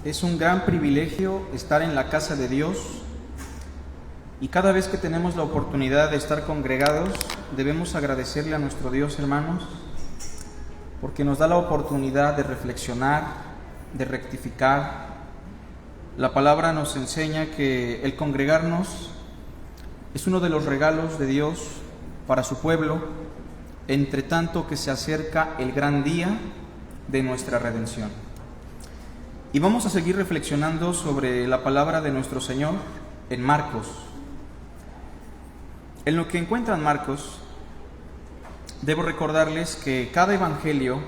Es un gran privilegio estar en la casa de Dios y cada vez que tenemos la oportunidad de estar congregados debemos agradecerle a nuestro Dios, hermanos, porque nos da la oportunidad de reflexionar, de rectificar. La palabra nos enseña que el congregarnos es uno de los regalos de Dios para su pueblo, entre tanto que se acerca el gran día de nuestra redención. Y vamos a seguir reflexionando sobre la palabra de nuestro Señor en Marcos. En lo que encuentran Marcos, debo recordarles que cada evangelio,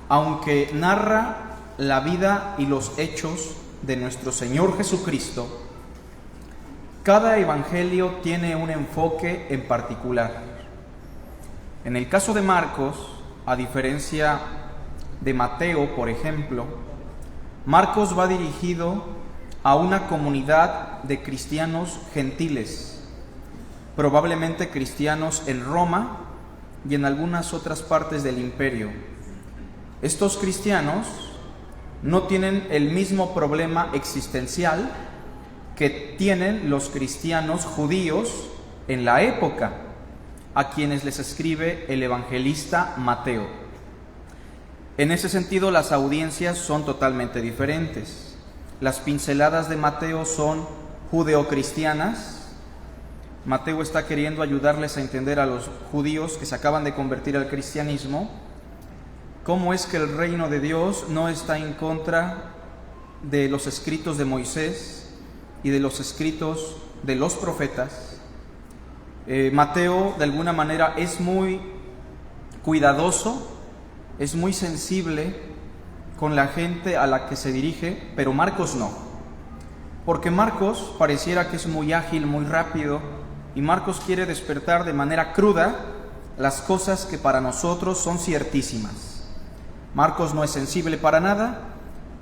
aunque narra la vida y los hechos de nuestro Señor Jesucristo, cada evangelio tiene un enfoque en particular. En el caso de Marcos, a diferencia de Mateo, por ejemplo, Marcos va dirigido a una comunidad de cristianos gentiles, probablemente cristianos en Roma y en algunas otras partes del imperio. Estos cristianos no tienen el mismo problema existencial que tienen los cristianos judíos en la época, a quienes les escribe el evangelista Mateo. En ese sentido, las audiencias son totalmente diferentes. Las pinceladas de Mateo son judeocristianas. Mateo está queriendo ayudarles a entender a los judíos que se acaban de convertir al cristianismo cómo es que el reino de Dios no está en contra de los escritos de Moisés y de los escritos de los profetas. Mateo, de alguna manera, es muy cuidadoso, es muy sensible con la gente a la que se dirige, pero Marcos no. Porque Marcos pareciera que es muy ágil, muy rápido, y Marcos quiere despertar de manera cruda las cosas que para nosotros son ciertísimas. Marcos no es sensible para nada.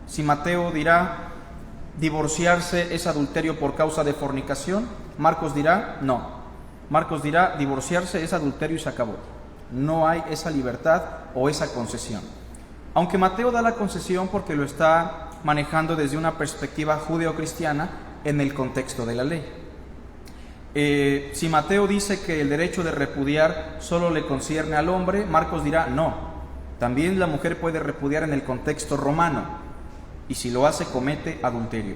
Si Mateo dirá divorciarse es adulterio por causa de fornicación, Marcos dirá no. Marcos dirá divorciarse es adulterio y se acabó. No hay esa libertad o esa concesión. Aunque Mateo da la concesión porque lo está manejando desde una perspectiva judeocristiana en el contexto de la ley. Si Mateo dice que el derecho de repudiar solo le concierne al hombre, Marcos dirá no. También la mujer puede repudiar en el contexto romano, y si lo hace comete adulterio.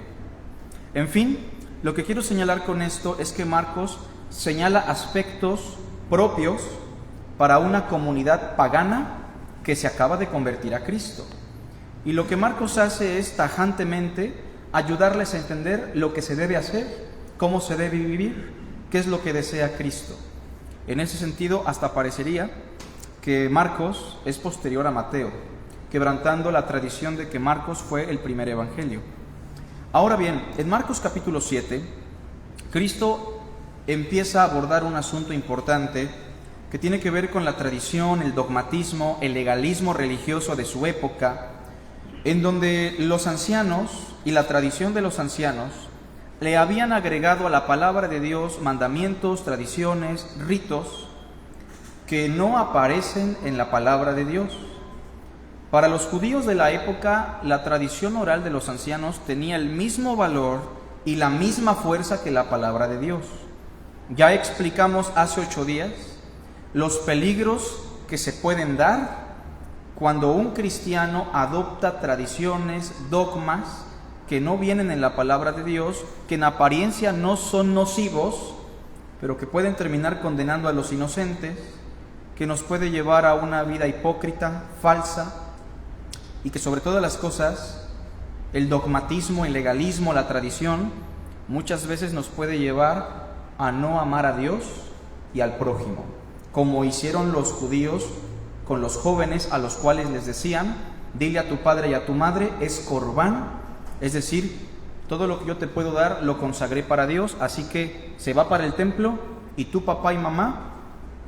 En fin, lo que quiero señalar con esto es que Marcos señala aspectos propios para una comunidad pagana que se acaba de convertir a Cristo. Y lo que Marcos hace es tajantemente ayudarles a entender lo que se debe hacer, cómo se debe vivir, qué es lo que desea Cristo. En ese sentido, hasta parecería que Marcos es posterior a Mateo, quebrantando la tradición de que Marcos fue el primer evangelio. Ahora bien, en Marcos capítulo 7, Cristo empieza a abordar un asunto importante que tiene que ver con la tradición, el dogmatismo, el legalismo religioso de su época, en donde los ancianos y la tradición de los ancianos le habían agregado a la palabra de Dios mandamientos, tradiciones, ritos que no aparecen en la palabra de Dios. Para los judíos de la época, la tradición oral de los ancianos tenía el mismo valor y la misma fuerza que la palabra de Dios. Ya explicamos hace 8 días los peligros que se pueden dar cuando un cristiano adopta tradiciones, dogmas que no vienen en la palabra de Dios, que en apariencia no son nocivos, pero que pueden terminar condenando a los inocentes, que nos puede llevar a una vida hipócrita, falsa, y que sobre todas las cosas, el dogmatismo, el legalismo, la tradición, muchas veces nos puede llevar a no amar a Dios y al prójimo, como hicieron los judíos con los jóvenes a los cuales les decían: dile a tu padre y a tu madre, es corbán, es decir, todo lo que yo te puedo dar lo consagré para Dios, así que se va para el templo y tu papá y mamá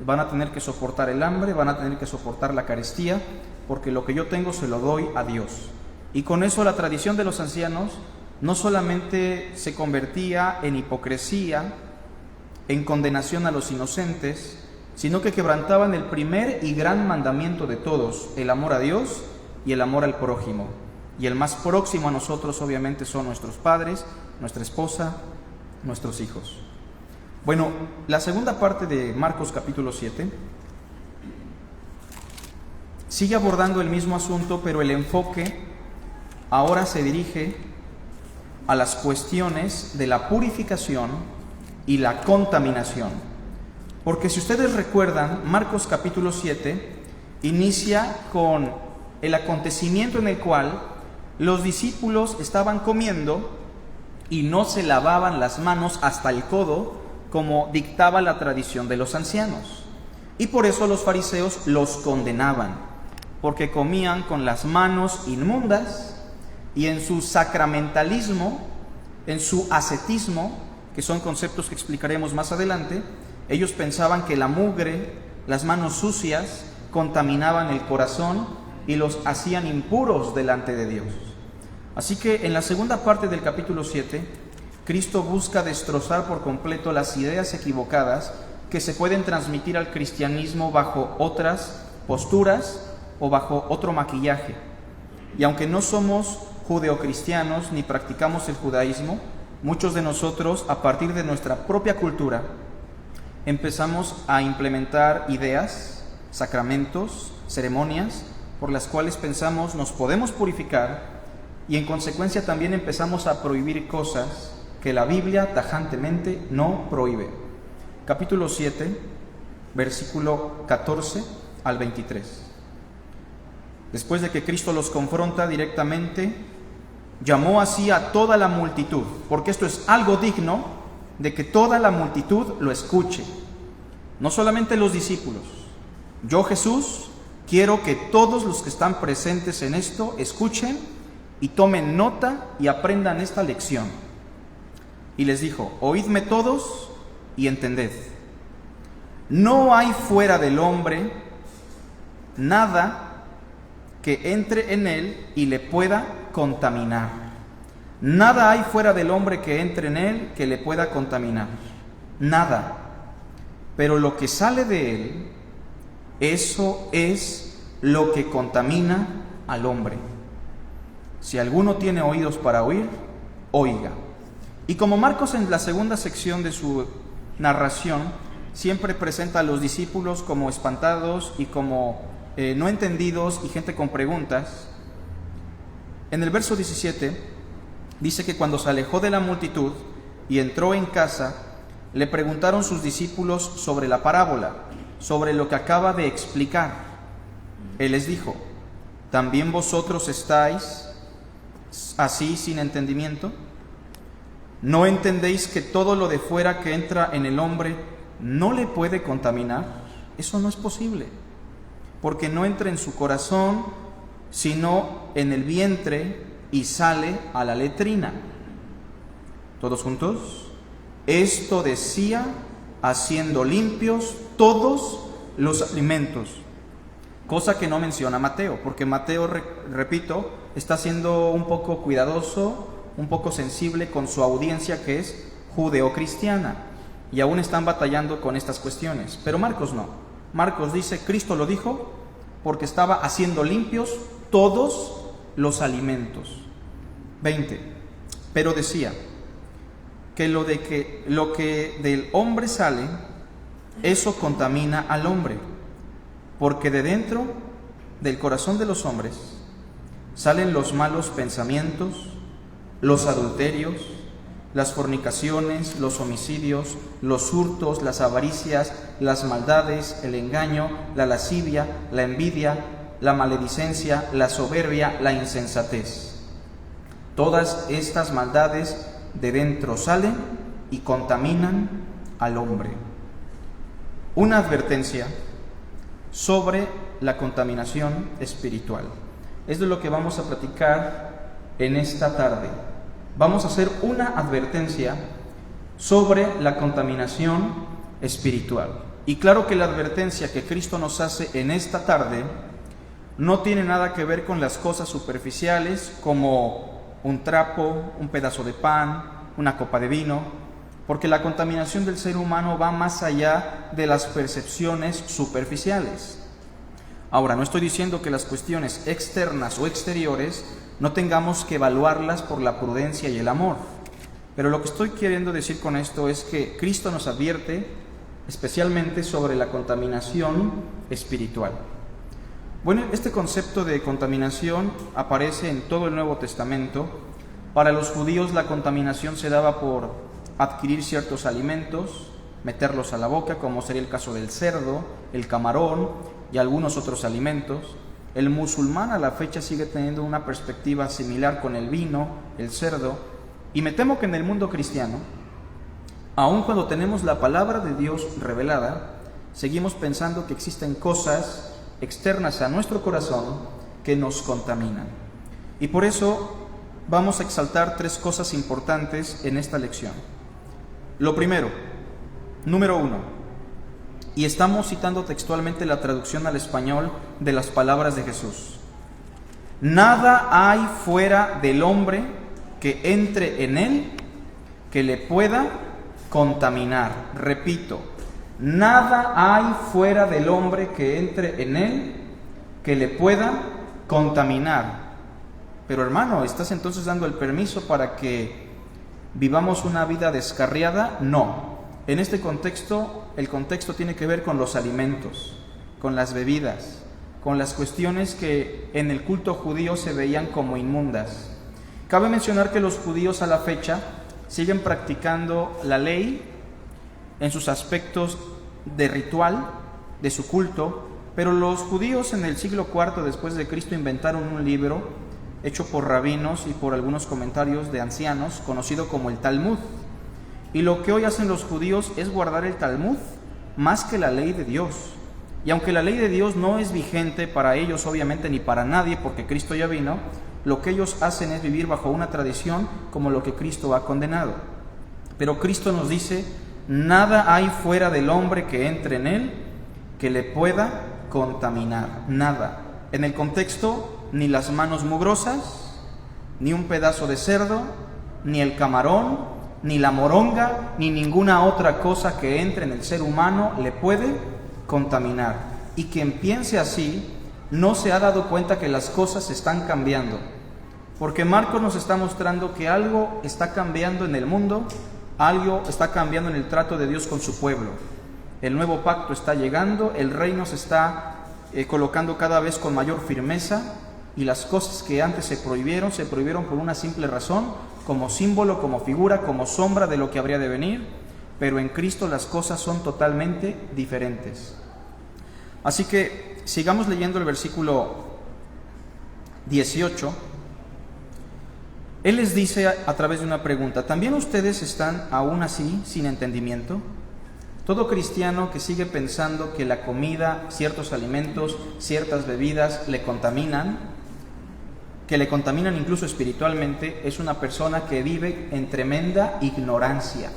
van a tener que soportar el hambre, van a tener que soportar la carestía, porque lo que yo tengo se lo doy a Dios. Y con eso la tradición de los ancianos no solamente se convertía en hipocresía, en condenación a los inocentes, sino que quebrantaban el primer y gran mandamiento de todos, el amor a Dios y el amor al prójimo. Y el más próximo a nosotros obviamente son nuestros padres, nuestra esposa, nuestros hijos. Bueno, la segunda parte de Marcos capítulo 7 sigue abordando el mismo asunto, pero el enfoque ahora se dirige a las cuestiones de la purificación y la contaminación. Porque si ustedes recuerdan, Marcos capítulo 7 inicia con el acontecimiento en el cual los discípulos estaban comiendo y no se lavaban las manos hasta el codo, como dictaba la tradición de los ancianos. Y por eso los fariseos los condenaban, porque comían con las manos inmundas y en su sacramentalismo, en su ascetismo, que son conceptos que explicaremos más adelante, ellos pensaban que la mugre, las manos sucias, contaminaban el corazón y los hacían impuros delante de Dios. Así que en la segunda parte del capítulo 7, Cristo busca destrozar por completo las ideas equivocadas que se pueden transmitir al cristianismo bajo otras posturas o bajo otro maquillaje. Y aunque no somos judeocristianos ni practicamos el judaísmo, muchos de nosotros, a partir de nuestra propia cultura, empezamos a implementar ideas, sacramentos, ceremonias, por las cuales pensamos nos podemos purificar, y en consecuencia también empezamos a prohibir cosas que la Biblia tajantemente no prohíbe. Capítulo 7, versículo 14 al 23. Después de que Cristo los confronta directamente, llamó así a toda la multitud, porque esto es algo digno de que toda la multitud lo escuche, no solamente los discípulos. Yo, Jesús, quiero que todos los que están presentes en esto escuchen y tomen nota y aprendan esta lección. Y les dijo: oídme todos y entended. No hay fuera del hombre nada que entre en él y le pueda contaminar. Nada hay fuera del hombre que entre en él que le pueda contaminar. Nada. Pero lo que sale de él, eso es lo que contamina al hombre. Si alguno tiene oídos para oír, oiga. Y como Marcos en la segunda sección de su narración siempre presenta a los discípulos como espantados y como no entendidos y gente con preguntas, en el verso 17 dice que cuando se alejó de la multitud y entró en casa, le preguntaron sus discípulos sobre la parábola, sobre lo que acaba de explicar. Él les dijo: ¿también vosotros estáis así sin entendimiento? ¿No entendéis que todo lo de fuera que entra en el hombre no le puede contaminar? Eso no es posible, porque no entra en su corazón, sino en el vientre y sale a la letrina. ¿Todos juntos? Esto decía haciendo limpios todos los alimentos, cosa que no menciona Mateo, porque Mateo, repito, está siendo un poco cuidadoso, un poco sensible con su audiencia que es judeocristiana, y aún están batallando con estas cuestiones. Pero Marcos no. Marcos dice: Cristo lo dijo porque estaba haciendo limpios todos los alimentos. 20. Pero decía que lo que del hombre sale, eso contamina al hombre, porque de dentro del corazón de los hombres salen los malos pensamientos, los adulterios, las fornicaciones, los homicidios, los hurtos, las avaricias, las maldades, el engaño, la lascivia, la envidia, la maledicencia, la soberbia, la insensatez. Todas estas maldades de dentro salen y contaminan al hombre. Una advertencia sobre la contaminación espiritual. Es de lo que vamos a platicar en esta tarde. Vamos a hacer una advertencia sobre la contaminación espiritual. Y claro que la advertencia que Cristo nos hace en esta tarde no tiene nada que ver con las cosas superficiales como un trapo, un pedazo de pan, una copa de vino, porque la contaminación del ser humano va más allá de las percepciones superficiales. Ahora, no estoy diciendo que las cuestiones externas o exteriores no tengamos que evaluarlas por la prudencia y el amor, pero lo que estoy queriendo decir con esto es que Cristo nos advierte especialmente sobre la contaminación espiritual. Bueno, este concepto de contaminación aparece en todo el Nuevo Testamento. Para los judíos la contaminación se daba por adquirir ciertos alimentos, meterlos a la boca, como sería el caso del cerdo, el camarón y algunos otros alimentos. El musulmán a la fecha sigue teniendo una perspectiva similar con el vino, el cerdo, y me temo que en el mundo cristiano, aun cuando tenemos la palabra de Dios revelada, seguimos pensando que existen cosas externas a nuestro corazón que nos contaminan. Y por eso vamos a exaltar 3 cosas importantes en esta lección. Lo primero, número 1, y estamos citando textualmente la traducción al español de las palabras de Jesús: nada hay fuera del hombre que entre en él que le pueda contaminar. Repito, nada hay fuera del hombre que entre en él que le pueda contaminar. Pero hermano, ¿estás entonces dando el permiso para que vivamos una vida descarriada? No. En este contexto, el contexto tiene que ver con los alimentos, con las bebidas, con las cuestiones que en el culto judío se veían como inmundas. Cabe mencionar que los judíos a la fecha siguen practicando la ley en sus aspectos de ritual, de su culto, pero los judíos en el siglo IV después de Cristo inventaron un libro hecho por rabinos y por algunos comentarios de ancianos, conocido como el Talmud. Y lo que hoy hacen los judíos es guardar el Talmud más que la ley de Dios. Y aunque la ley de Dios no es vigente para ellos, obviamente, ni para nadie, porque Cristo ya vino, lo que ellos hacen es vivir bajo una tradición como lo que Cristo ha condenado. Pero Cristo nos dice: nada hay fuera del hombre que entre en él que le pueda contaminar. Nada. En el contexto, ni las manos mugrosas, ni un pedazo de cerdo, ni el camarón, ni la moronga, ni ninguna otra cosa que entre en el ser humano le puede contaminar. Y quien piense así no se ha dado cuenta que las cosas están cambiando, porque Marcos nos está mostrando que algo está cambiando en el mundo, algo está cambiando en el trato de Dios con su pueblo. El nuevo pacto está llegando, el reino se está colocando cada vez con mayor firmeza, y las cosas que antes se prohibieron por una simple razón, como símbolo, como figura, como sombra de lo que habría de venir, pero en Cristo las cosas son totalmente diferentes. Así que sigamos leyendo el versículo 18. Él les dice a través de una pregunta: ¿también ustedes están aún así sin entendimiento? Todo cristiano que sigue pensando que la comida, ciertos alimentos, ciertas bebidas le contaminan, que le contaminan incluso espiritualmente, es una persona que vive en tremenda ignorancia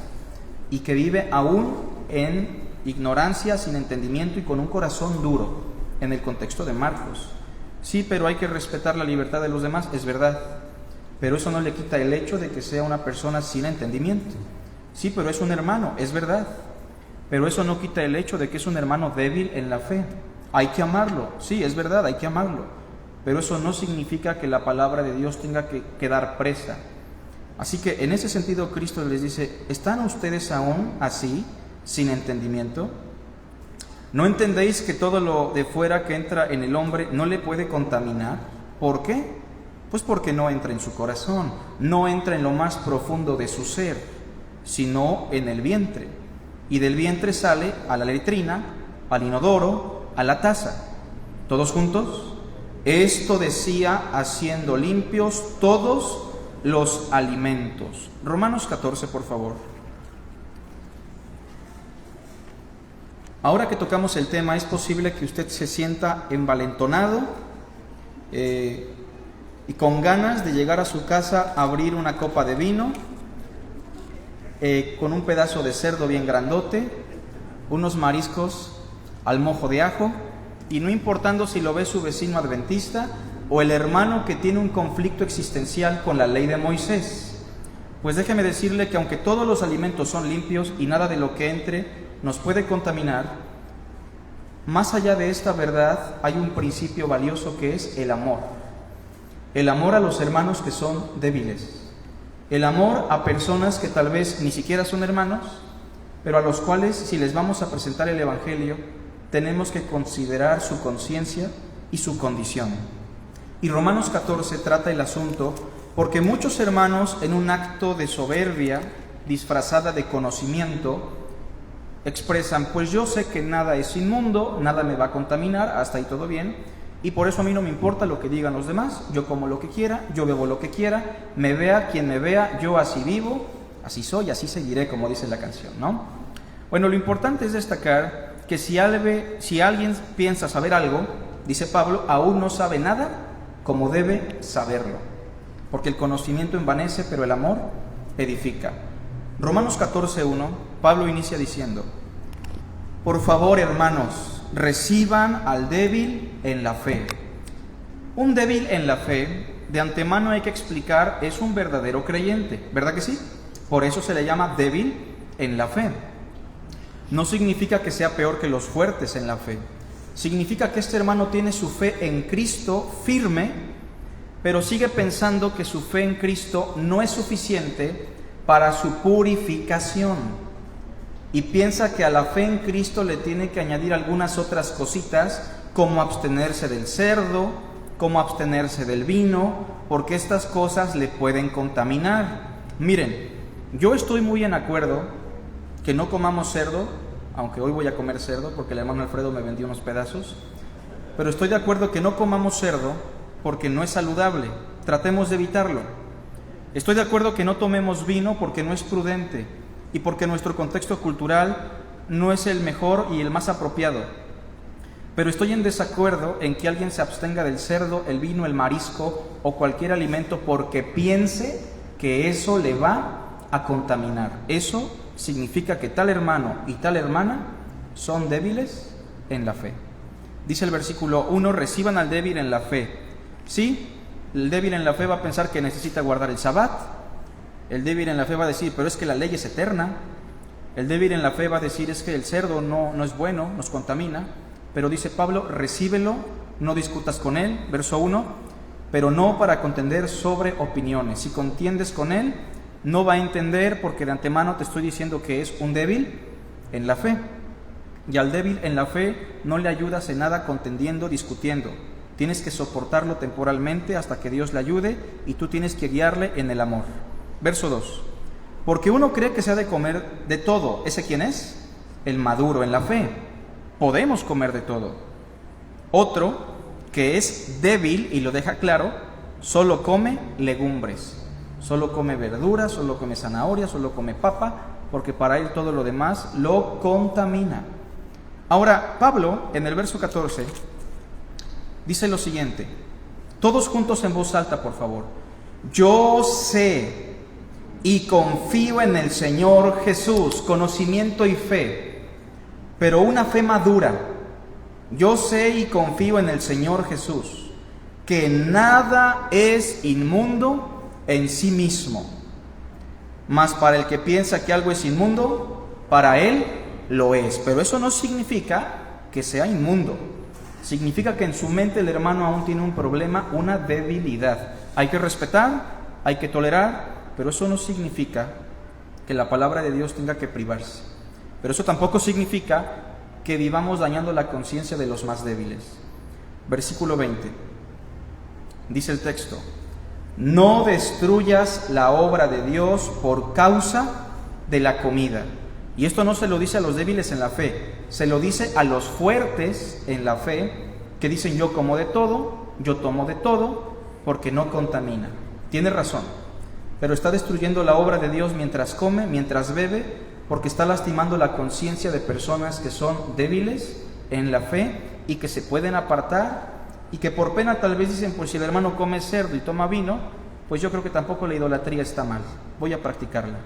y que vive aún en ignorancia, sin entendimiento y con un corazón duro, en el contexto de Marcos. Sí, pero hay que respetar la libertad de los demás, es verdad, pero eso no le quita el hecho de que sea una persona sin entendimiento. Sí, pero es un hermano, es verdad, pero eso no quita el hecho de que es un hermano débil en la fe. Hay que amarlo, sí, es verdad, hay que amarlo, pero eso no significa que la palabra de Dios tenga que quedar presa. Así que en ese sentido Cristo les dice: ¿están ustedes aún así, sin entendimiento? ¿No entendéis que todo lo de fuera que entra en el hombre no le puede contaminar? ¿Por qué? Pues porque no entra en su corazón, no entra en lo más profundo de su ser, sino en el vientre. Y del vientre sale a la letrina, al inodoro, a la taza. ¿Todos juntos? Esto decía haciendo limpios todos los alimentos. Romanos 14, por favor. Ahora que tocamos el tema, es posible que usted se sienta envalentonado y con ganas de llegar a su casa a abrir una copa de vino con un pedazo de cerdo bien grandote, unos mariscos al mojo de ajo, y no importando si lo ve su vecino adventista o el hermano que tiene un conflicto existencial con la ley de Moisés. Pues déjeme decirle que aunque todos los alimentos son limpios y nada de lo que entre nos puede contaminar, más allá de esta verdad hay un principio valioso que es el amor. El amor a los hermanos que son débiles. El amor a personas que tal vez ni siquiera son hermanos, pero a los cuales, si les vamos a presentar el Evangelio, tenemos que considerar su conciencia y su condición. Y Romanos 14 trata el asunto porque muchos hermanos, en un acto de soberbia disfrazada de conocimiento, expresan: pues yo sé que nada es inmundo, nada me va a contaminar, hasta ahí todo bien, y por eso a mí no me importa lo que digan los demás, yo como lo que quiera, yo bebo lo que quiera, me vea quien me vea, yo así vivo, así soy, así seguiré, como dice la canción, ¿no? Bueno, lo importante es destacar que si alguien piensa saber algo, dice Pablo, aún no sabe nada como debe saberlo, porque el conocimiento envanece, pero el amor edifica. Romanos 14:1, Pablo inicia diciendo: por favor, hermanos, reciban al débil en la fe. Un débil en la fe, de antemano hay que explicar, es un verdadero creyente, ¿verdad que sí? Por eso se le llama débil en la fe. No significa que sea peor que los fuertes en la fe. Significa que este hermano tiene su fe en Cristo firme, pero sigue pensando que su fe en Cristo no es suficiente para su purificación. Y piensa que a la fe en Cristo le tiene que añadir algunas otras cositas, como abstenerse del cerdo, como abstenerse del vino, porque estas cosas le pueden contaminar. Miren, yo estoy muy en acuerdo que no comamos cerdo, aunque hoy voy a comer cerdo porque el hermano Alfredo me vendió unos pedazos, pero estoy de acuerdo que no comamos cerdo porque no es saludable, tratemos de evitarlo. Estoy de acuerdo que no tomemos vino porque no es prudente y porque nuestro contexto cultural no es el mejor y el más apropiado. Pero estoy en desacuerdo en que alguien se abstenga del cerdo, el vino, el marisco o cualquier alimento porque piense que eso le va a contaminar. Eso significa que tal hermano y tal hermana son débiles en la fe. Dice el versículo 1, reciban al débil en la fe. Sí, el débil en la fe va a pensar que necesita guardar el Sabbat. El débil en la fe va a decir, pero es que la ley es eterna. El débil en la fe va a decir, es que el cerdo no es bueno, nos contamina. Pero dice Pablo, recíbelo, no discutas con él. Verso 1, pero no para contender sobre opiniones. Si contiendes con él, no va a entender, porque de antemano te estoy diciendo que es un débil en la fe. Y al débil en la fe no le ayudas en nada contendiendo, discutiendo. Tienes que soportarlo temporalmente hasta que Dios le ayude y tú tienes que guiarle en el amor. Verso 2. Porque uno cree que se ha de comer de todo. ¿Ese quién es? El maduro en la fe. Podemos comer de todo. Otro, que es débil y lo deja claro, solo come legumbres. Solo come verduras, solo come zanahoria, solo come papa, porque para él todo lo demás lo contamina. Ahora, Pablo, en el verso 14, dice lo siguiente, todos juntos en voz alta, por favor. Yo sé y confío en el Señor Jesús, conocimiento y fe, pero una fe madura. Yo sé y confío en el Señor Jesús, que nada es inmundo en sí mismo, mas para el que piensa que algo es inmundo, para él lo es. Pero eso no significa que sea inmundo. Significa que en su mente el hermano aún tiene un problema, una debilidad. Hay que respetar, hay que tolerar, pero eso no significa que la palabra de Dios tenga que privarse. Pero eso tampoco significa que vivamos dañando la conciencia de los más débiles. Versículo 20. Dice el texto, no destruyas la obra de Dios por causa de la comida. Y esto no se lo dice a los débiles en la fe, se lo dice a los fuertes en la fe, que dicen yo como de todo, yo tomo de todo, porque no contamina. Tiene razón, pero está destruyendo la obra de Dios mientras come, mientras bebe, porque está lastimando la conciencia de personas que son débiles en la fe y que se pueden apartar y que por pena tal vez dicen, pues si el hermano come cerdo y toma vino, pues yo creo que tampoco la idolatría está mal, voy a practicarla.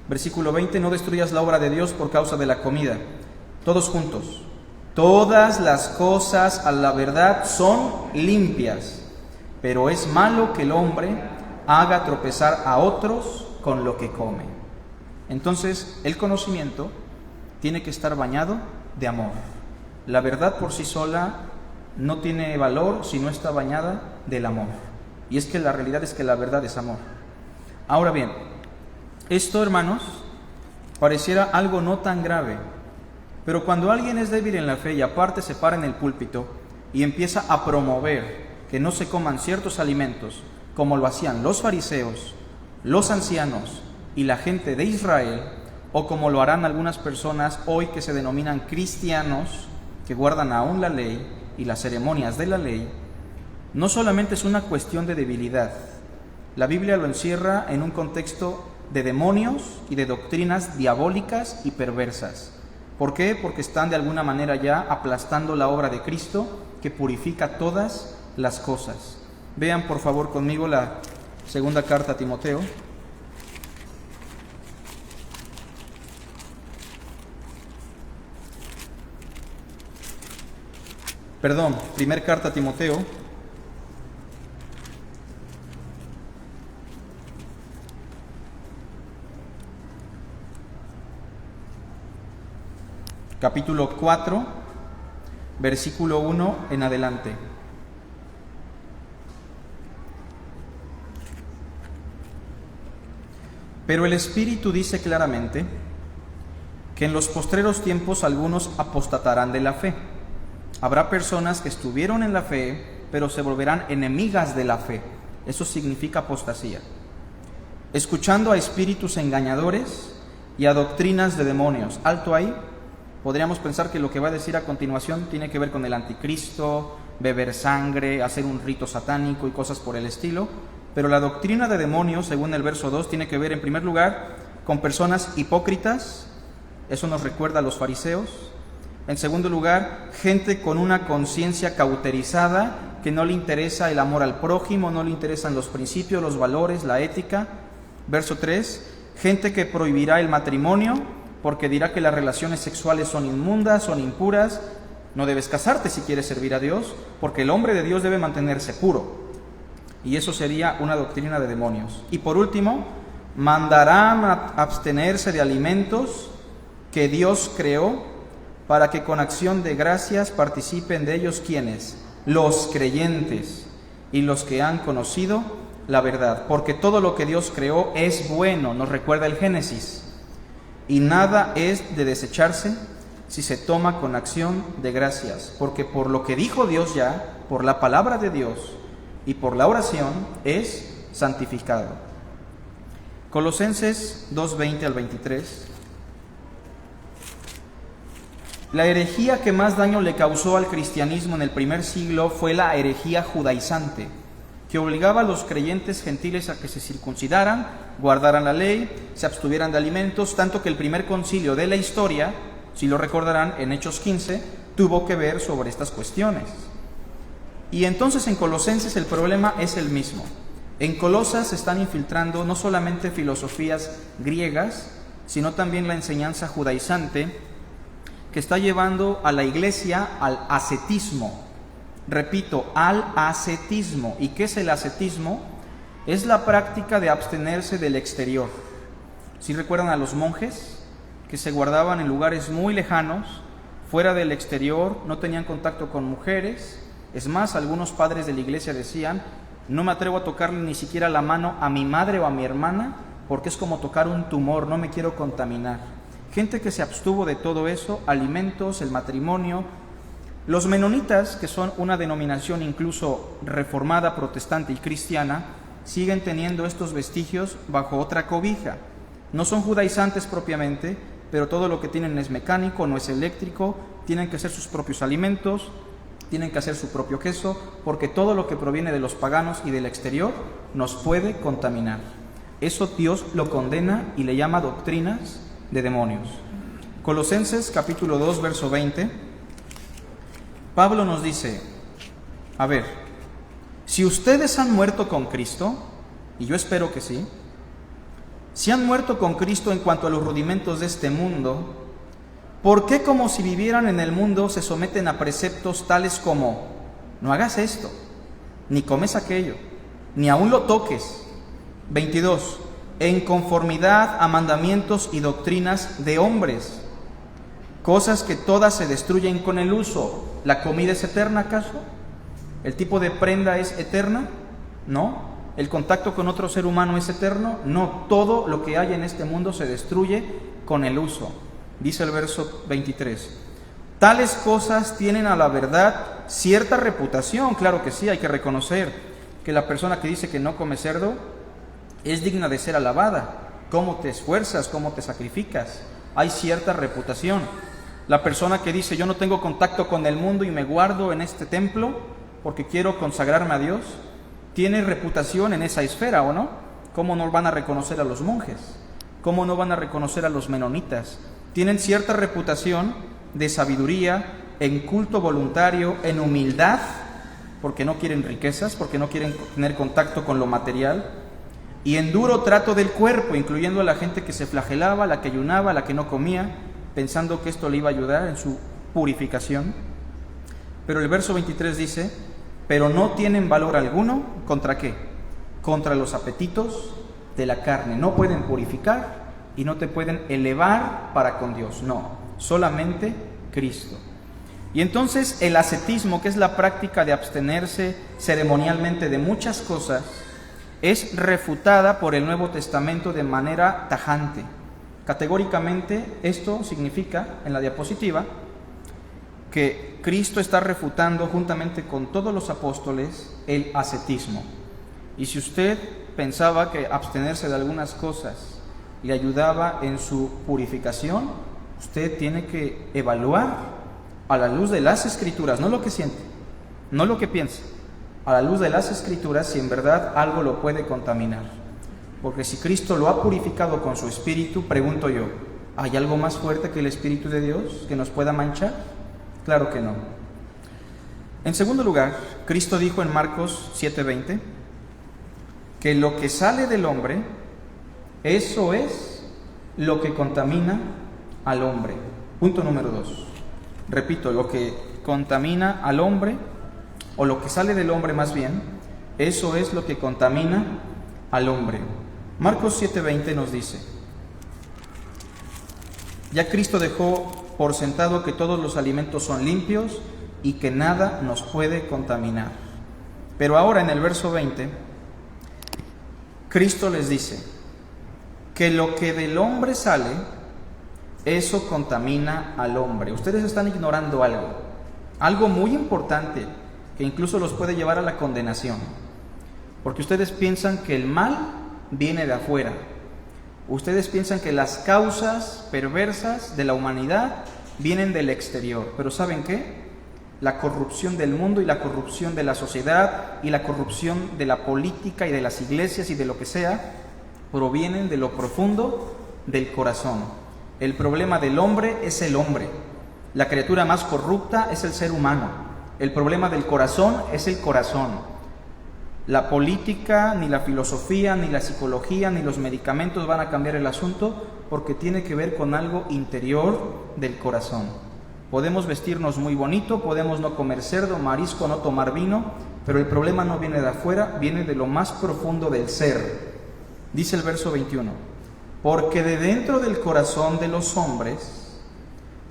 Versículo 20, no destruyas la obra de Dios por causa de la comida. Todos juntos. Todas las cosas a la verdad son limpias, pero es malo que el hombre haga tropezar a otros con lo que come. Entonces, el conocimiento tiene que estar bañado de amor. La verdad por sí sola no tiene valor si no está bañada del amor. Y es que la realidad es que la verdad es amor. Ahora bien, esto, hermanos, pareciera algo no tan grave, pero cuando alguien es débil en la fe y aparte se para en el púlpito y empieza a promover que no se coman ciertos alimentos, como lo hacían los fariseos, los ancianos y la gente de Israel, o como lo harán algunas personas hoy que se denominan cristianos, que guardan aún la ley y las ceremonias de la ley, no solamente es una cuestión de debilidad. La Biblia lo encierra en un contexto de demonios y de doctrinas diabólicas y perversas. ¿Por qué? Porque están de alguna manera ya aplastando la obra de Cristo que purifica todas las cosas. Vean por favor conmigo la segunda carta a Timoteo. Primer carta a Timoteo. Capítulo 4, versículo 1 en adelante. Pero el Espíritu dice claramente que en los postreros tiempos algunos apostatarán de la fe. Habrá personas que estuvieron en la fe, pero se volverán enemigas de la fe. Eso significa apostasía. Escuchando a espíritus engañadores y a doctrinas de demonios. Alto ahí. Podríamos pensar que lo que va a decir a continuación tiene que ver con el anticristo, beber sangre, hacer un rito satánico y cosas por el estilo. Pero la doctrina de demonios, según el verso 2, tiene que ver en primer lugar con personas hipócritas. Eso nos recuerda a los fariseos. En segundo lugar, gente con una conciencia cauterizada, que no le interesa el amor al prójimo, no le interesan los principios, los valores, la ética. Verso 3, gente que prohibirá el matrimonio, porque dirá que las relaciones sexuales son inmundas, son impuras. No debes casarte si quieres servir a Dios, porque el hombre de Dios debe mantenerse puro. Y eso sería una doctrina de demonios. Y por último, mandarán a abstenerse de alimentos que Dios creó, para que con acción de gracias participen de ellos, ¿quiénes? Los creyentes y los que han conocido la verdad. Porque todo lo que Dios creó es bueno, nos recuerda el Génesis. Y nada es de desecharse si se toma con acción de gracias. Porque por lo que dijo Dios ya, por la palabra de Dios y por la oración, es santificado. Colosenses 2:20 al 23. La herejía que más daño le causó al cristianismo en el primer siglo fue la herejía judaizante, que obligaba a los creyentes gentiles a que se circuncidaran, guardaran la ley, se abstuvieran de alimentos, tanto que el primer concilio de la historia, si lo recordarán en Hechos 15, tuvo que ver sobre estas cuestiones. Y entonces en Colosenses el problema es el mismo. En Colosas se están infiltrando no solamente filosofías griegas, sino también la enseñanza judaizante, que está llevando a la iglesia al ascetismo. Repito, al ascetismo. ¿Y qué es el ascetismo? Es la práctica de abstenerse del exterior. ¿Sí recuerdan a los monjes que se guardaban en lugares muy lejanos, fuera del exterior, no tenían contacto con mujeres? Es más, algunos padres de la iglesia decían, no me atrevo a tocarle ni siquiera la mano a mi madre o a mi hermana, porque es como tocar un tumor, no me quiero contaminar. Gente que se abstuvo de todo eso, alimentos, el matrimonio. Los menonitas, que son una denominación incluso reformada, protestante y cristiana, siguen teniendo estos vestigios bajo otra cobija. No son judaizantes propiamente, pero todo lo que tienen es mecánico, no es eléctrico, tienen que hacer sus propios alimentos, tienen que hacer su propio queso, porque todo lo que proviene de los paganos y del exterior nos puede contaminar. Eso Dios lo condena y le llama doctrinas de demonios. Colosenses capítulo 2, verso 20. Pablo nos dice, a ver, si ustedes han muerto con Cristo, y yo espero que sí, si han muerto con Cristo en cuanto a los rudimentos de este mundo, ¿por qué como si vivieran en el mundo se someten a preceptos tales como, no hagas esto, ni comes aquello, ni aún lo toques? 22. En conformidad a mandamientos y doctrinas de hombres, cosas que todas se destruyen con el uso. ¿La comida es eterna acaso? ¿El tipo de prenda es eterna? No. ¿El contacto con otro ser humano es eterno? No. Todo lo que hay en este mundo se destruye con el uso. Dice el verso 23. Tales cosas tienen a la verdad cierta reputación. Claro que sí, hay que reconocer que la persona que dice que no come cerdo es digna de ser alabada. ¿Cómo te esfuerzas? ¿Cómo te sacrificas? Hay cierta reputación. La persona que dice yo no tengo contacto con el mundo y me guardo en este templo porque quiero consagrarme a Dios, tiene reputación en esa esfera, ¿o no? ¿Cómo no van a reconocer a los monjes? ¿Cómo no van a reconocer a los menonitas? Tienen cierta reputación de sabiduría, en culto voluntario, en humildad, porque no quieren riquezas, porque no quieren tener contacto con lo material, y en duro trato del cuerpo, incluyendo a la gente que se flagelaba, la que ayunaba, la que no comía, pensando que esto le iba a ayudar en su purificación. Pero el verso 23 dice, pero no tienen valor alguno, ¿contra qué? Contra los apetitos de la carne. No pueden purificar y no te pueden elevar para con Dios, no, solamente Cristo. Y entonces el ascetismo, que es la práctica de abstenerse ceremonialmente de muchas cosas, es refutada por el Nuevo Testamento de manera tajante. Categóricamente esto significa, en la diapositiva, que Cristo está refutando juntamente con todos los apóstoles el ascetismo. Y si usted pensaba que abstenerse de algunas cosas le ayudaba en su purificación, usted tiene que evaluar a la luz de las Escrituras, no lo que siente, no lo que piensa, a la luz de las Escrituras si en verdad algo lo puede contaminar. Porque si Cristo lo ha purificado con su Espíritu, pregunto yo, ¿hay algo más fuerte que el Espíritu de Dios que nos pueda manchar? Claro que no. En segundo lugar, Cristo dijo en Marcos 7:20 que lo que sale del hombre, eso es lo que contamina al hombre. Punto número 2. Repito, lo que contamina al hombre, o lo que sale del hombre más bien, eso es lo que contamina al hombre. Marcos 7:20 nos dice, ya Cristo dejó por sentado que todos los alimentos son limpios y que nada nos puede contaminar. Pero ahora en el verso 20, Cristo les dice que lo que del hombre sale, eso contamina al hombre. Ustedes están ignorando algo muy importante que incluso los puede llevar a la condenación, porque ustedes piensan que el mal viene de afuera. Ustedes piensan que las causas perversas de la humanidad vienen del exterior, pero ¿saben qué? La corrupción del mundo y la corrupción de la sociedad y la corrupción de la política y de las iglesias y de lo que sea, provienen de lo profundo del corazón. El problema del hombre es el hombre. La criatura más corrupta es el ser humano. El problema del corazón es el corazón. La política, ni la filosofía, ni la psicología, ni los medicamentos van a cambiar el asunto, porque tiene que ver con algo interior del corazón. Podemos vestirnos muy bonito, podemos no comer cerdo, marisco, no tomar vino, pero el problema no viene de afuera, viene de lo más profundo del ser. Dice el verso 21, porque de dentro del corazón de los hombres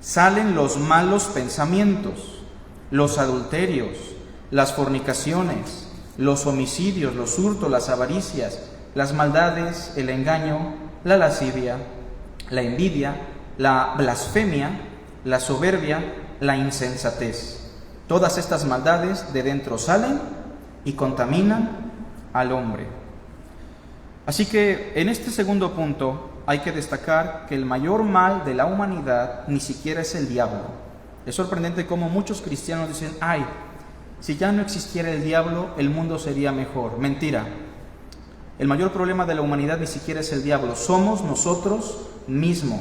salen los malos pensamientos, los adulterios, las fornicaciones, los homicidios, los hurtos, las avaricias, las maldades, el engaño, la lascivia, la envidia, la blasfemia, la soberbia, la insensatez. Todas estas maldades de dentro salen y contaminan al hombre. Así que en este segundo punto hay que destacar que el mayor mal de la humanidad ni siquiera es el diablo. Es sorprendente cómo muchos cristianos dicen, ay, si ya no existiera el diablo, el mundo sería mejor. Mentira. El mayor problema de la humanidad ni siquiera es el diablo, somos nosotros mismos.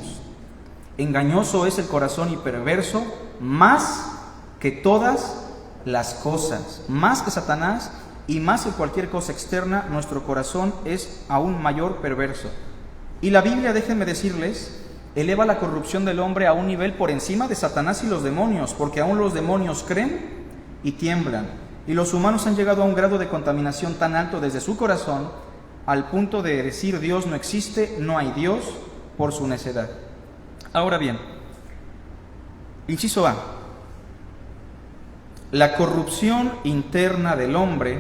Engañoso es el corazón y perverso más que todas las cosas, más que Satanás y más que cualquier cosa externa, nuestro corazón es aún mayor perverso. Y la Biblia, déjenme decirles, eleva la corrupción del hombre a un nivel por encima de Satanás y los demonios, porque aún los demonios creen y tiemblan. Y los humanos han llegado a un grado de contaminación tan alto desde su corazón, al punto de decir Dios no existe, no hay Dios, por su necedad. Ahora bien, Inciso A. La corrupción interna del hombre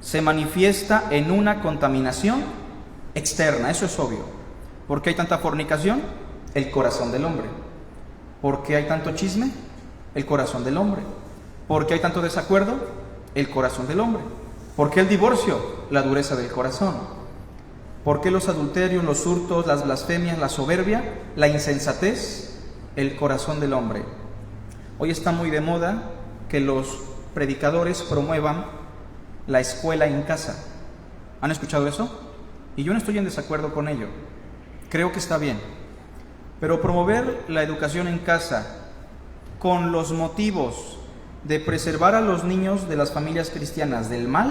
se manifiesta en una contaminación externa, eso es obvio. ¿Por qué hay tanta fornicación? El corazón del hombre. ¿Por qué hay tanto chisme? El corazón del hombre. ¿Por qué hay tanto desacuerdo? El corazón del hombre. ¿Por qué el divorcio? La dureza del corazón. ¿Por qué los adulterios, los hurtos, las blasfemias, la soberbia, la insensatez? El corazón del hombre. Hoy está muy de moda que los predicadores promuevan la escuela en casa. ¿Han escuchado eso? Y yo no estoy en desacuerdo con ello. Creo que está bien. Pero promover la educación en casa con los motivos de preservar a los niños de las familias cristianas del mal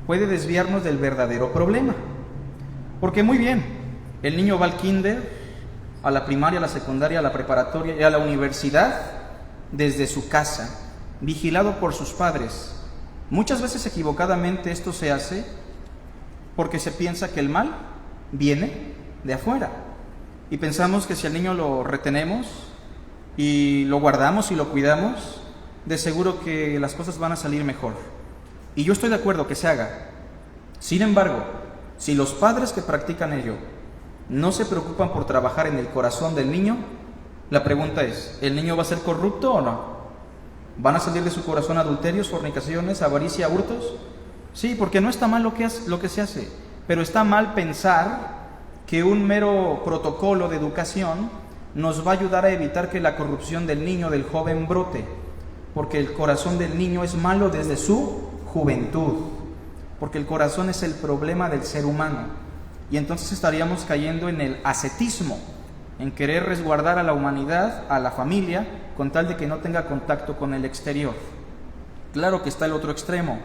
puede desviarnos del verdadero problema. Porque muy bien, el niño va al kinder, a la primaria, a la secundaria, a la preparatoria y a la universidad desde su casa, vigilado por sus padres. Muchas veces equivocadamente esto se hace porque se piensa que el mal viene de afuera. Y pensamos que si al niño lo retenemos y lo guardamos y lo cuidamos, de seguro que las cosas van a salir mejor. Y yo estoy de acuerdo que se haga. Sin embargo, si los padres que practican ello no se preocupan por trabajar en el corazón del niño, la pregunta es, ¿el niño va a ser corrupto o no? ¿Van a salir de su corazón adulterios, fornicaciones, avaricia, hurtos? Sí, porque no está mal lo que se hace, pero está mal pensar que un mero protocolo de educación nos va a ayudar a evitar que la corrupción del niño, del joven, brote, porque el corazón del niño es malo desde su juventud, porque el corazón es el problema del ser humano, y entonces estaríamos cayendo en el ascetismo, en querer resguardar a la humanidad, a la familia, con tal de que no tenga contacto con el exterior. Claro que está el otro extremo,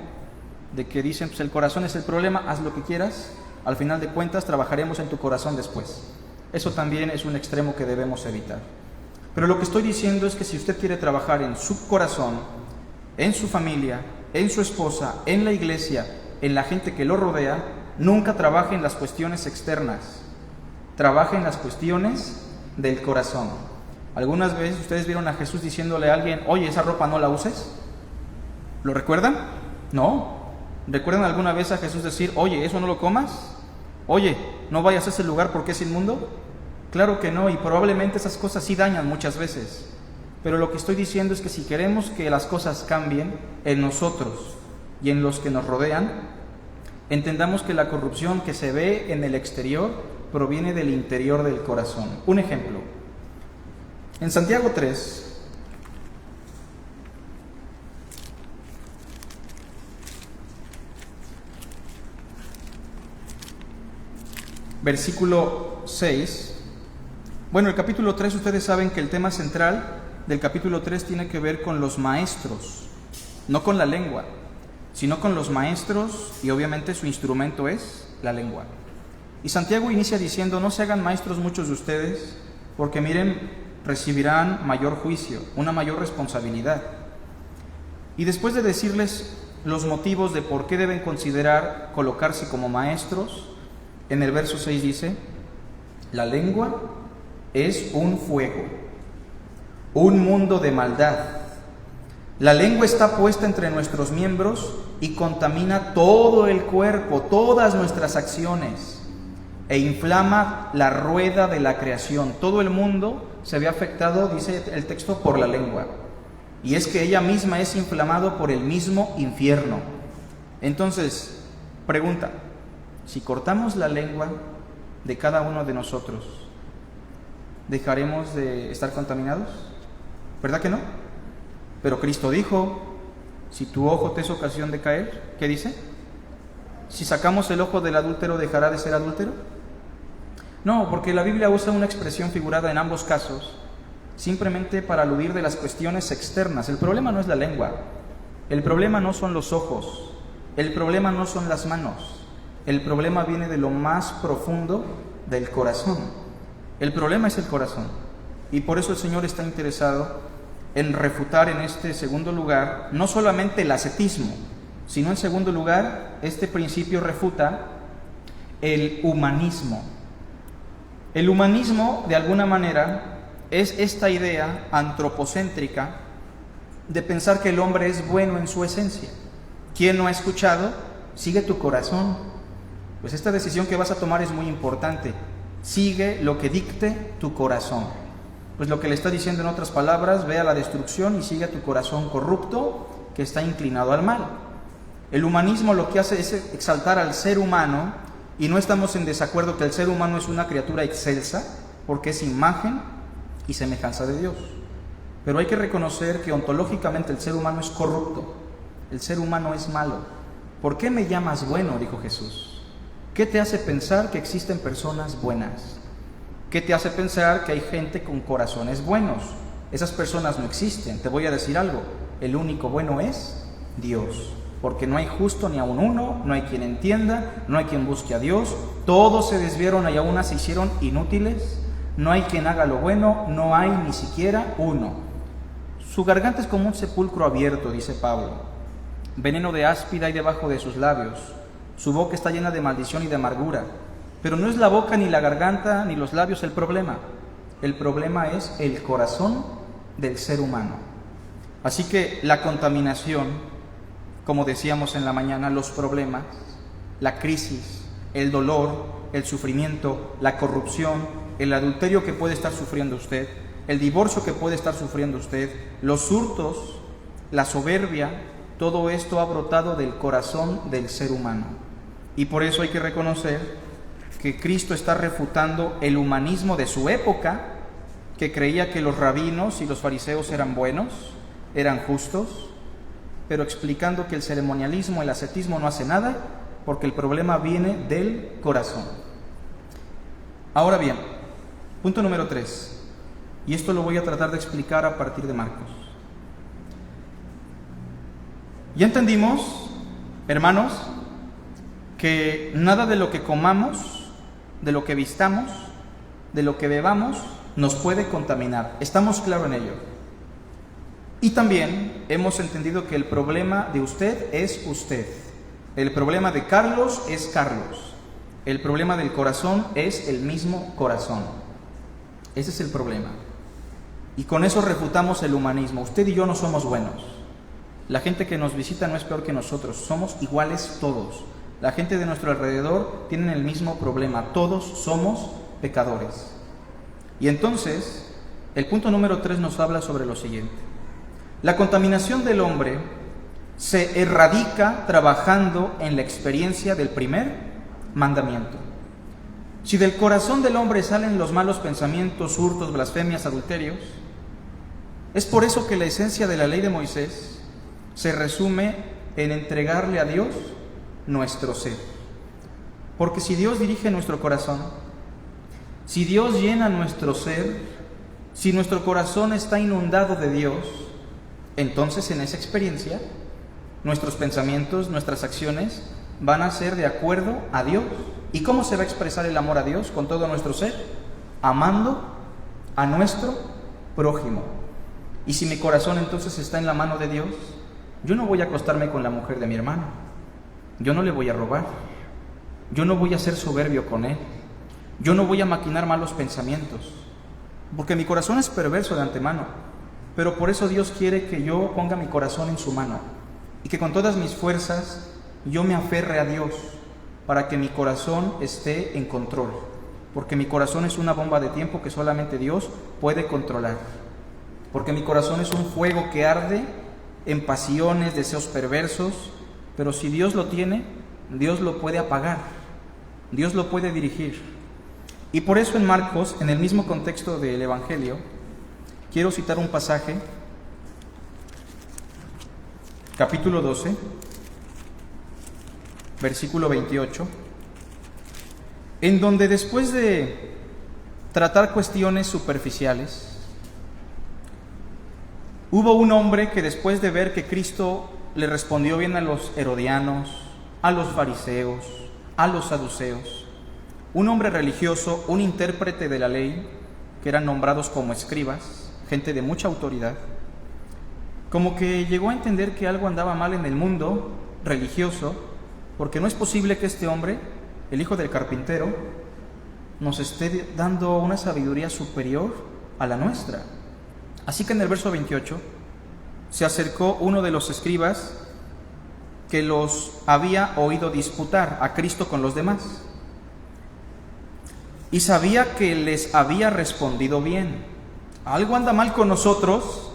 de que dicen, pues el corazón es el problema, haz lo que quieras, al final de cuentas trabajaremos en tu corazón después. Eso también es un extremo que debemos evitar. Pero lo que estoy diciendo es que si usted quiere trabajar en su corazón, en su familia, en su esposa, en la iglesia, en la gente que lo rodea, nunca trabaje en las cuestiones externas, trabaje en las cuestiones del corazón. Algunas veces ustedes vieron a Jesús diciéndole a alguien, oye, esa ropa no la uses. ¿Lo recuerdan? No. ¿Recuerdan alguna vez a Jesús decir, oye, eso no lo comas? Oye, no vayas a ese lugar porque es inmundo. Claro que no, y probablemente esas cosas sí dañan muchas veces. Pero lo que estoy diciendo es que si queremos que las cosas cambien en nosotros y en los que nos rodean, entendamos que la corrupción que se ve en el exterior proviene del interior del corazón. Un ejemplo. En Santiago 3, versículo 6. Bueno, el capítulo 3, ustedes saben que el tema central del capítulo 3 tiene que ver con los maestros, no con la lengua, sino con los maestros, y obviamente su instrumento es la lengua. Y Santiago inicia diciendo, no se hagan maestros muchos de ustedes, porque miren, recibirán mayor juicio, una mayor responsabilidad. Y después de decirles los motivos de por qué deben considerar colocarse como maestros, en el verso 6 dice, la lengua es un fuego, un mundo de maldad. La lengua está puesta entre nuestros miembros y contamina todo el cuerpo, todas nuestras acciones, e inflama la rueda de la creación. Todo el mundo se ve afectado, dice el texto, por la lengua. Y es que ella misma es inflamado por el mismo infierno. Entonces, pregunta, si cortamos la lengua de cada uno de nosotros, ¿dejaremos de estar contaminados? ¿Verdad que no? Pero Cristo dijo, si tu ojo te es ocasión de caer, ¿qué dice? Si sacamos el ojo del adúltero, ¿dejará de ser adúltero? No, porque la Biblia usa una expresión figurada en ambos casos, simplemente para aludir de las cuestiones externas. El problema no es la lengua, el problema no son los ojos, el problema no son las manos. El problema viene de lo más profundo del corazón. El problema es el corazón. Y por eso el Señor está interesado en refutar en este segundo lugar, no solamente el ascetismo, sino en segundo lugar, este principio refuta el humanismo. El humanismo, de alguna manera, es esta idea antropocéntrica de pensar que el hombre es bueno en su esencia. ¿Quién no ha escuchado? Sigue tu corazón. Pues esta decisión que vas a tomar es muy importante. Sigue lo que dicte tu corazón. Pues lo que le está diciendo en otras palabras, ve a la destrucción y sigue a tu corazón corrupto que está inclinado al mal. El humanismo lo que hace es exaltar al ser humano, y no estamos en desacuerdo que el ser humano es una criatura excelsa, porque es imagen y semejanza de Dios. Pero hay que reconocer que ontológicamente el ser humano es corrupto, el ser humano es malo. ¿Por qué me llamas bueno?, dijo Jesús. ¿Qué te hace pensar que existen personas buenas? ¿Qué te hace pensar que hay gente con corazones buenos? Esas personas no existen. Te voy a decir algo, el único bueno es Dios, porque no hay justo ni aun uno, no hay quien entienda, no hay quien busque a Dios, todos se desviaron y aún se hicieron inútiles, no hay quien haga lo bueno, no hay ni siquiera uno. Su garganta es como un sepulcro abierto, dice Pablo, veneno de áspida hay debajo de sus labios, su boca está llena de maldición y de amargura. Pero no es la boca, ni la garganta, ni los labios el problema es el corazón del ser humano. Así que la contaminación, como decíamos en la mañana, los problemas, la crisis, el dolor, el sufrimiento, la corrupción, el adulterio que puede estar sufriendo usted, el divorcio que puede estar sufriendo usted, los hurtos, la soberbia, todo esto ha brotado del corazón del ser humano. Y por eso hay que reconocer que Cristo está refutando el humanismo de su época, que creía que los rabinos y los fariseos eran buenos, eran justos, pero explicando que el ceremonialismo, el ascetismo no hace nada, porque el problema viene del corazón. Ahora bien, punto número 3, y esto lo voy a tratar de explicar a partir de Marcos. Ya entendimos, hermanos, que nada de lo que comamos, de lo que vistamos, de lo que bebamos, nos puede contaminar. Estamos claros en ello. Y también hemos entendido que el problema de usted es usted. El problema de Carlos es Carlos. El problema del corazón es el mismo corazón. Ese es el problema. Y con eso refutamos el humanismo. Usted y yo no somos buenos. La gente que nos visita no es peor que nosotros. Somos iguales todos. La gente de nuestro alrededor tiene el mismo problema, todos somos pecadores. Y entonces, el punto número 3 nos habla sobre lo siguiente. La contaminación del hombre se erradica trabajando en la experiencia del primer mandamiento. Si del corazón del hombre salen los malos pensamientos, hurtos, blasfemias, adulterios, es por eso que la esencia de la ley de Moisés se resume en entregarle a Dios nuestro ser. Porque si Dios dirige nuestro corazón, si Dios llena nuestro ser, si nuestro corazón está inundado de Dios, entonces en esa experiencia nuestros pensamientos, nuestras acciones van a ser de acuerdo a Dios. ¿Y cómo se va a expresar el amor a Dios? Con todo nuestro ser, amando a nuestro prójimo. Y si mi corazón entonces está en la mano de Dios, yo no voy a acostarme con la mujer de mi hermano, yo no le voy a robar, yo no voy a ser soberbio con él, yo no voy a maquinar malos pensamientos, porque mi corazón es perverso de antemano, pero por eso Dios quiere que yo ponga mi corazón en su mano y que con todas mis fuerzas yo me aferre a Dios para que mi corazón esté en control, porque mi corazón es una bomba de tiempo que solamente Dios puede controlar, porque mi corazón es un fuego que arde en pasiones, deseos perversos. Pero si Dios lo tiene, Dios lo puede apagar, Dios lo puede dirigir. Y por eso en Marcos, en el mismo contexto del Evangelio, quiero citar un pasaje, capítulo 12, versículo 28, en donde después de tratar cuestiones superficiales, hubo un hombre que después de ver que Cristo le respondió bien a los herodianos, a los fariseos, a los saduceos, un hombre religioso, un intérprete de la ley, que eran nombrados como escribas, gente de mucha autoridad, como que llegó a entender que algo andaba mal en el mundo religioso, porque no es posible que este hombre, el hijo del carpintero, nos esté dando una sabiduría superior a la nuestra. Así que en el verso 28 se acercó uno de los escribas que los había oído disputar a Cristo con los demás, y sabía que les había respondido bien. Algo anda mal con nosotros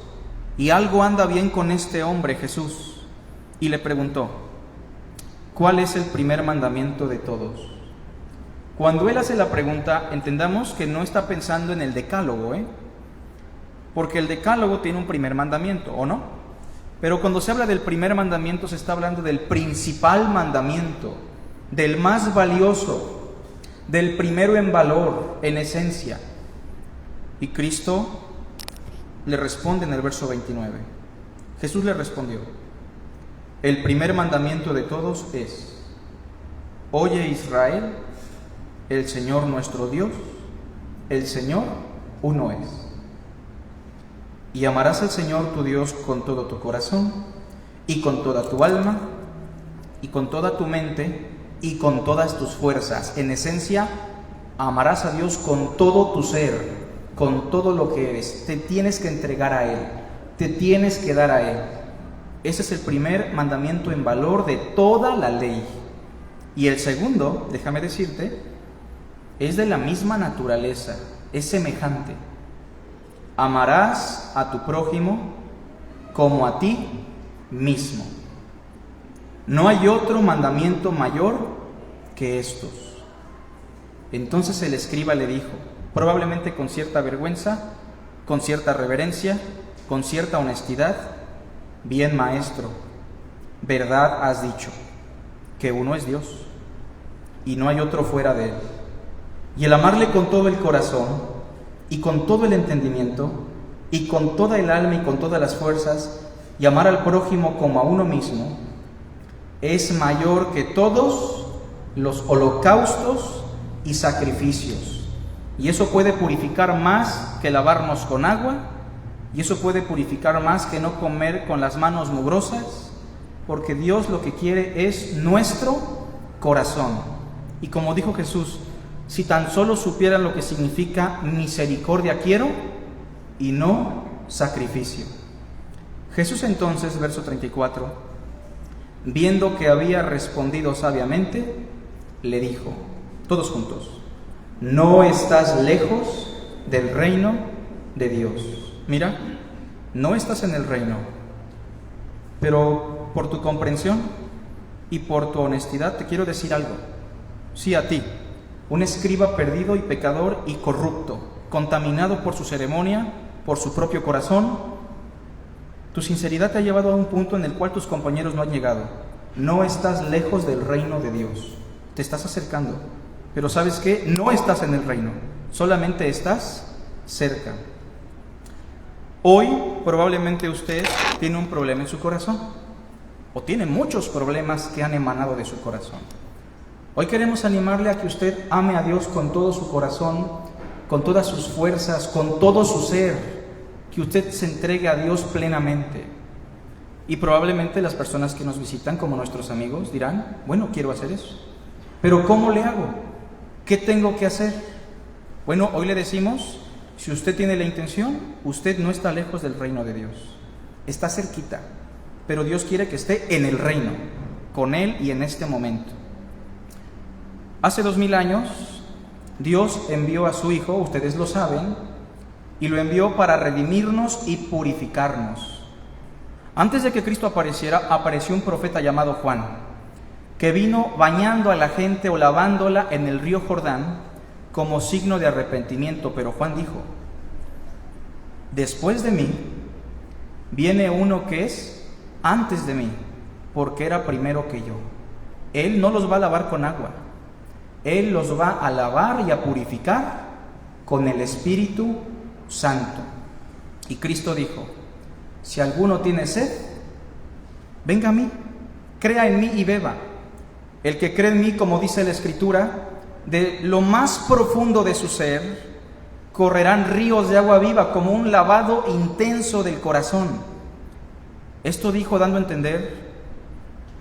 y algo anda bien con este hombre Jesús. Y le preguntó: ¿cuál es el primer mandamiento de todos? Cuando él hace la pregunta, entendamos que no está pensando en el decálogo, porque el decálogo tiene un primer mandamiento, ¿o no? Pero cuando se habla del primer mandamiento, se está hablando del principal mandamiento, del más valioso, del primero en valor, en esencia. Y Cristo le responde en el verso 29. Jesús le respondió: el primer mandamiento de todos es: oye Israel, el Señor nuestro Dios, el Señor uno es. Y amarás al Señor tu Dios con todo tu corazón, y con toda tu alma, y con toda tu mente, y con todas tus fuerzas. En esencia, amarás a Dios con todo tu ser, con todo lo que eres. Te tienes que entregar a Él, te tienes que dar a Él. Ese es el primer mandamiento en valor de toda la ley. Y el segundo, déjame decirte, es de la misma naturaleza, es semejante. Amarás a tu prójimo como a ti mismo. No hay otro mandamiento mayor que estos. Entonces el escriba le dijo, probablemente con cierta vergüenza, con cierta reverencia, con cierta honestidad: bien, maestro, verdad has dicho, que uno es Dios y no hay otro fuera de Él. Y el amarle con todo el corazón y con todo el entendimiento y con toda el alma y con todas las fuerzas, y amar al prójimo como a uno mismo, es mayor que todos los holocaustos y sacrificios. Y eso puede purificar más que lavarnos con agua, y eso puede purificar más que no comer con las manos mugrosas, porque Dios lo que quiere es nuestro corazón. Y como dijo Jesús: si tan solo supieran lo que significa misericordia quiero y no sacrificio. Jesús entonces, verso 34, viendo que había respondido sabiamente, le dijo, todos juntos: no estás lejos del reino de Dios. Mira, no estás en el reino, pero por tu comprensión y por tu honestidad te quiero decir algo. Sí, a ti, un escriba perdido y pecador y corrupto, contaminado por su ceremonia, por su propio corazón. Tu sinceridad te ha llevado a un punto en el cual tus compañeros no han llegado. No estás lejos del reino de Dios, te estás acercando. Pero ¿sabes qué? No estás en el reino, solamente estás cerca. Hoy probablemente usted tiene un problema en su corazón, o tiene muchos problemas que han emanado de su corazón. Hoy queremos animarle a que usted ame a Dios con todo su corazón, con todas sus fuerzas, con todo su ser, que usted se entregue a Dios plenamente. Y probablemente las personas que nos visitan, como nuestros amigos, dirán, bueno, quiero hacer eso, pero ¿cómo le hago? ¿Qué tengo que hacer? Bueno, hoy le decimos, si usted tiene la intención, usted no está lejos del reino de Dios, está cerquita, pero Dios quiere que esté en el reino, con Él y en este momento. Hace 2000 años, Dios envió a su Hijo, ustedes lo saben, y lo envió para redimirnos y purificarnos. Antes de que Cristo apareciera, apareció un profeta llamado Juan, que vino bañando a la gente o lavándola en el río Jordán como signo de arrepentimiento. Pero Juan dijo, después de mí viene uno que es antes de mí, porque era primero que yo. Él no los va a lavar con agua, Él los va a lavar y a purificar con el Espíritu Santo. Y Cristo dijo, si alguno tiene sed, venga a mí, crea en mí y beba. El que cree en mí, como dice la Escritura, de lo más profundo de su ser, correrán ríos de agua viva, como un lavado intenso del corazón. Esto dijo dando a entender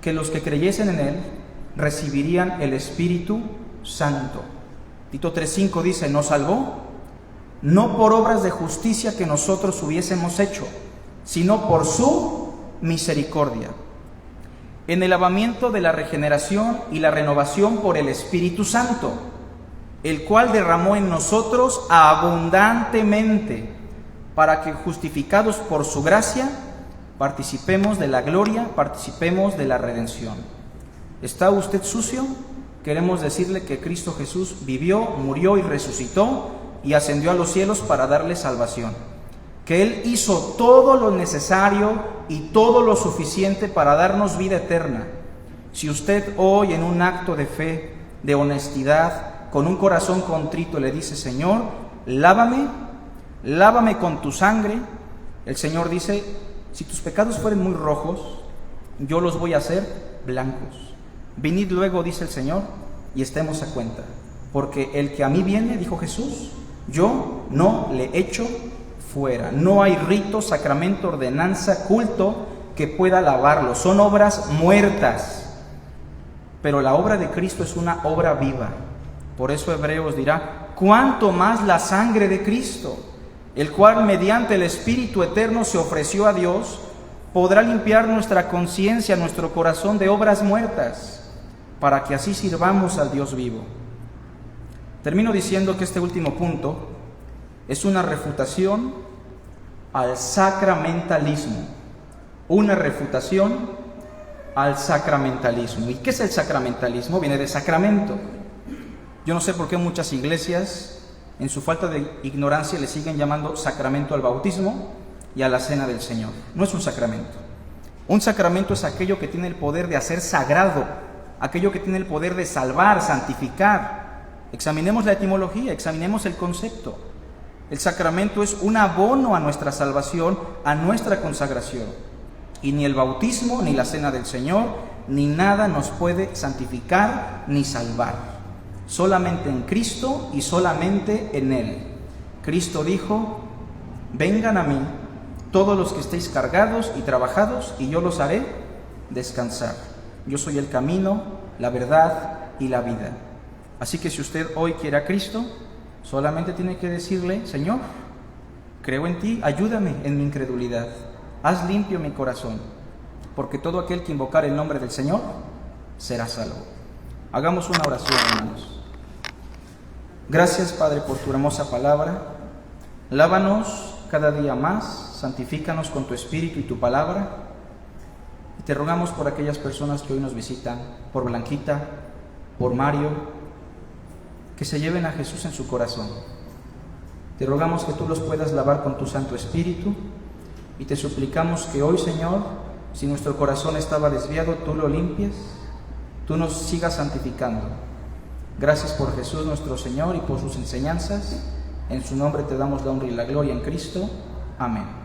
que los que creyesen en Él recibirían el Espíritu Santo. Tito 3:5 dice, nos salvó no por obras de justicia que nosotros hubiésemos hecho, sino por su misericordia, en el lavamiento de la regeneración y la renovación por el Espíritu Santo, el cual derramó en nosotros abundantemente, para que, justificados por su gracia, participemos de la gloria, participemos de la redención. ¿Está usted sucio? Queremos decirle que Cristo Jesús vivió, murió y resucitó y ascendió a los cielos para darle salvación. Que Él hizo todo lo necesario y todo lo suficiente para darnos vida eterna. Si usted hoy, en un acto de fe, de honestidad, con un corazón contrito, le dice: Señor, lávame con tu sangre, el Señor dice: si tus pecados fueren muy rojos, yo los voy a hacer blancos. Venid luego, dice el Señor, y estemos a cuenta, porque el que a mí viene, dijo Jesús, yo no le echo fuera. No hay rito, sacramento, ordenanza, culto que pueda lavarlo. Son obras muertas, pero la obra de Cristo es una obra viva. Por eso Hebreos dirá: cuánto más la sangre de Cristo, el cual mediante el Espíritu eterno se ofreció a Dios, podrá limpiar nuestra conciencia, nuestro corazón de obras muertas, para que así sirvamos al Dios vivo. Termino diciendo que este último punto es una refutación al sacramentalismo. Una refutación al sacramentalismo. ¿Y qué es el sacramentalismo? Viene de sacramento. Yo no sé por qué muchas iglesias, en su falta de ignorancia, le siguen llamando sacramento al bautismo y a la cena del Señor. No es un sacramento. Un sacramento es aquello que tiene el poder de hacer sagrado, aquello que tiene el poder de salvar, santificar. Examinemos la etimología, examinemos el concepto. El sacramento es un abono a nuestra salvación, a nuestra consagración. Y ni el bautismo, ni la cena del Señor, ni nada nos puede santificar ni salvar. Solamente en Cristo y solamente en Él. Cristo dijo: vengan a mí todos los que estéis cargados y trabajados, y yo los haré descansar. Yo soy el camino, la verdad y la vida. Así que si usted hoy quiere a Cristo, solamente tiene que decirle: Señor, creo en ti, ayúdame en mi incredulidad, haz limpio mi corazón, porque todo aquel que invocar el nombre del Señor será salvo. Hagamos una oración, hermanos. Gracias, Padre, por tu hermosa palabra. Lávanos cada día más, santifícanos con tu Espíritu y tu palabra. Y te rogamos por aquellas personas que hoy nos visitan, por Blanquita, por Mario, que se lleven a Jesús en su corazón. Te rogamos que tú los puedas lavar con tu Santo Espíritu, y te suplicamos que hoy, Señor, si nuestro corazón estaba desviado, tú lo limpies, tú nos sigas santificando. Gracias por Jesús nuestro Señor y por sus enseñanzas. En su nombre te damos la honra y la gloria en Cristo. Amén.